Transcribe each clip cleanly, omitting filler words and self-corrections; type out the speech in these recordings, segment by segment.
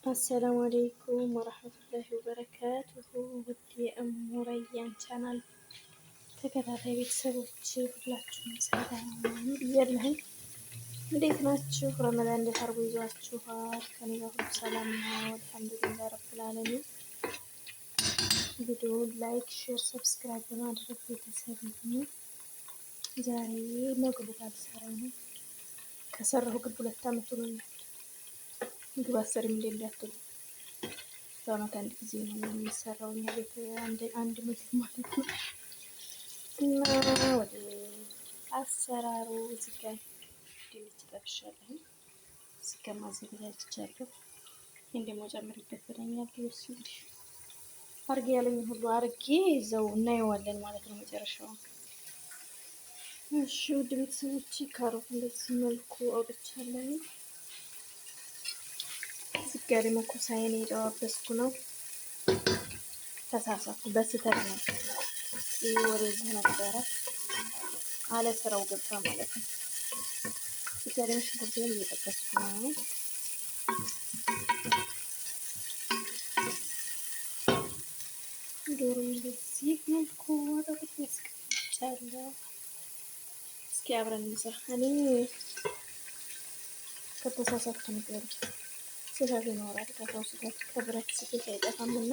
አሰላሙ አለይኩም ወረህመቱላሂ ወበረካቱሁ። ውድ የእሙ ረያን ቻናል ተከታታይ ቤተሰቦች ሁላችሁም ሰላም ብያለሁኝ። እንዴት ናችሁ? ረመዳን እንዴት አድርጎ ይዟችኋል? ከኔ ጋር ሁሉ ሰላም ነው አልሐምዱሊላህ ረብል ዓለሚን። ቪዲዮውን ላይክ፣ ሼር፣ ሰብስክራይብ በማድረግ ቤተሰብ ይሁኑ። ዛሬ መግሉብ አልሰራ ነው። ከሰራሁ ግን 2 ዓመት ሆኖኛል። ምግብ አሰሪም እንዴ እንዳትሉ በአመት አንድ ጊዜ ነው የሚሰራው እኛ ቤት አንድ ምግብ ማለት ነው። እና ወደ አሰራሩ እዚህ ጋር ድንች ጠብሻለሁ። እዚህ ጋር ማዘጋጅቻለሁ። ይሄን ደግሞ ጨምሪበት ብለኛል። ይወስ እንግዲህ አርጌ ያለኝ ሁሉ አርጌ ይዘው እናየዋለን ማለት ነው መጨረሻው። እሺ ውድ ቤተሰቦች ካሮት እንደዚህ መልኩ አውጥቻለሁ። ጋር መኮሳዬን እየጠባበስኩ ነው። ተሳሳትኩ፣ በስተት ነው። ይሄ ወደዚህ ነበረ አለ ስራው ገባ ማለት ነው። ጋር ሽንኩርቴን እየጠበስኩ ነው። ዶሮ እንደዚህ መልኩ አጣጥፍ ያስቀምጫለሁ። እስኪ አብረን እንስራ። እኔ ከተሳሳትኩ ነገር ስህተት ይኖራል። ከሰው ስህተት ከብረት ስህተት አይጠፋምና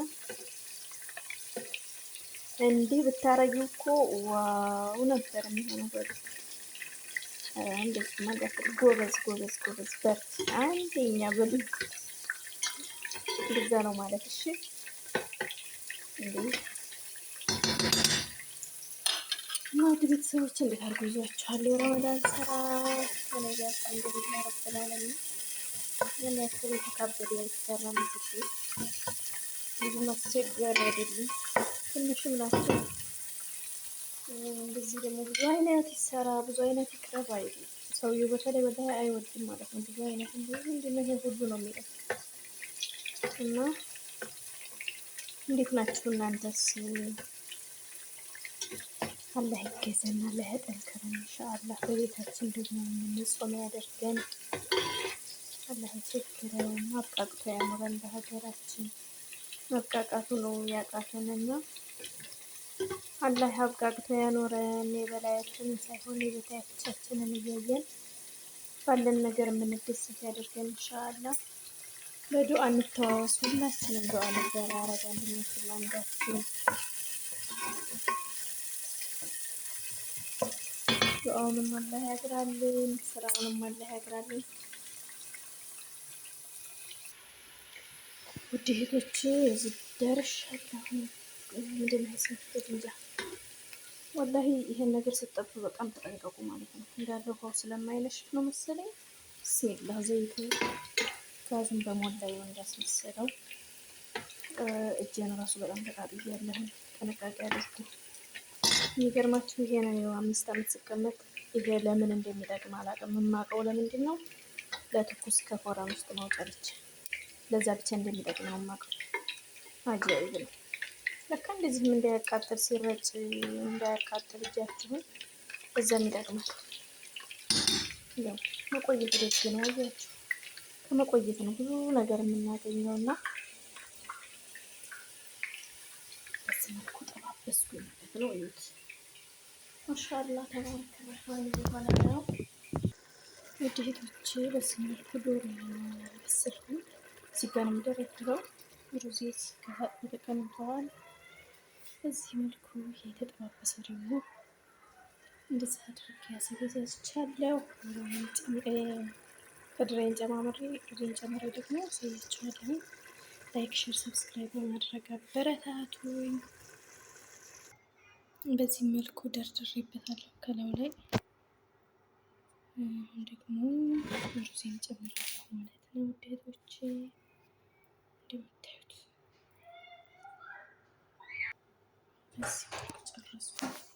እንዲህ ብታረጊው እኮ ዋው ነበር የሚሆነው። እንደዚህ ማለት ጎበዝ ጎበዝ ጎበዝ በርቺ አንደኛ ብሉ እንደዛ ነው ማለት። እሺ እንዴ ውድ ቤተሰቦች እንዴት አድርጎ ይዟችኋል? የረመዳን ስራ ከነገ አልሐምዱሊላህ ረብል ዓለሚን። ምን ያክል የተካበደ ያልተሰራ ምግብ ብዙ ማስቸገር አይደለም፣ ትንሽም ናቸው። እንደዚህ ደግሞ ብዙ አይነት ይሰራ ብዙ አይነት ይቅረብ አይደለም። ሰውዬው በተለይ ወደ አይወድም ማለት ነው። ብዙ አይነት ምንድነው ይሄ ሁሉ ነው የሚለው እና እንዴት ናችሁ እናንተስ? አላህ ይገዘን፣ አላህ ያጠንክረን ኢንሻአላህ። በቤታችን ደግሞ የምንጾም ያደርገን። አላህ ይቸግረን፣ አብቃቅቶ ያኖረን። በሀገራችን መብቃቃቱ ነው ያቃተንና አላህ አብቃቅቶ ያኖረን። የበላያችንን ሳይሆን የበታቻችንን እያየን ባለን ነገር የምንደሰት ያደርገን ኢንሻአላህ። በዱዓ እንተዋወስ። ሁላችንም ዱዓ ነበር አረጋ እንድንችል አንዳችን ዱዓውንም አላህ ያግራልን፣ ስራውንም አላህ ያግራልን። ውድ እህቶቼ እዚህ ደርሻለሁ። ምንድን ነው የሰማሁት እንጃ። ወላሂ ይሄን ነገር ስትጠብቁ በጣም ተጠንቀቁ ማለት ነው። እንዳለ ውሃው ስለማይነሽፍ ነው መሰለኝ። ሲላ ዘይቱ ጋዙን በሞላ ይሆን እንዳስመሰለው። እጄን ራሱ በጣም ተቃጥያለሁ። ጥንቃቄ አድርጉ። የሚገርማችሁ ይሄ ነው 5 ዓመት ስቀመጥ ይሄ ለምን እንደሚጠቅም አላውቅም። የማውቀው ለምንድን ነው ለትኩስ ከፎረን ውስጥ ማውጫ ብቻ ለዛ ብቻ እንደሚጠቅም ነው የማውቀው። አጃኢብ ነው ለካ እንደዚህም እንዳያቃጥል ሲረጭ እንዳያቃጥል እጃችሁን በዛም ይጠቅማል። ያው መቆየት ደስ ነው። አያችሁ ከመቆየት ነው ብዙ ነገር የምናገኘው እና በዚህ መልኩ ጠባበስኩ ማለት ነው። እዩት ማሻአላህ ተባረከ ረህማን ይሆናል ነው። ውድ እህቶቼ በዚህ መልኩ ዶሮ ያበሰልኩ እዚህ ጋር ነው የምደረድረው። ሩዝ ተቀምጠዋል። በዚህ መልኩ የተጠባበሰ ደግሞ እንደዚህ አድርጌ አዘጋጅቻለሁ። ከድሬን ጨማምሬ ደግሞ አሳያችኋለሁ። ላይክ፣ ሼር፣ ሰብስክራይብ በማድረግ አበረታቱኝ። በዚህ መልኩ ደርድሬበታለሁ ከላዩ ላይ ደግሞ ሩዜን ጨምራለሁ ማለት ነው።